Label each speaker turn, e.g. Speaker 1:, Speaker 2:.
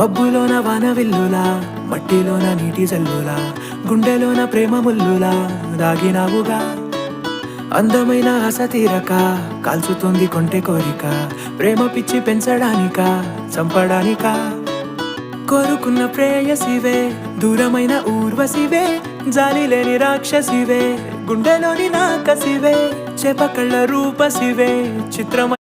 Speaker 1: మబ్బులోన వాన విల్లులా, మట్టిలోన నీటి జల్లులా, గుండెలోన ప్రేమ ముల్లులా దాగినావుగా. అందమైన ఆశ తీరక కాల్చుతుంది కొంటె కోరిక, ప్రేమ పిచ్చి పెంచడానిక చంపడానిక. కోరుకున్న ప్రేయసివే, దూరమైన ఊర్వశివే, జాలి లేని రాక్షసివే, గుండెలోని నాకసివే, చేపకళ్ళ రూపసివే, చిత్రమ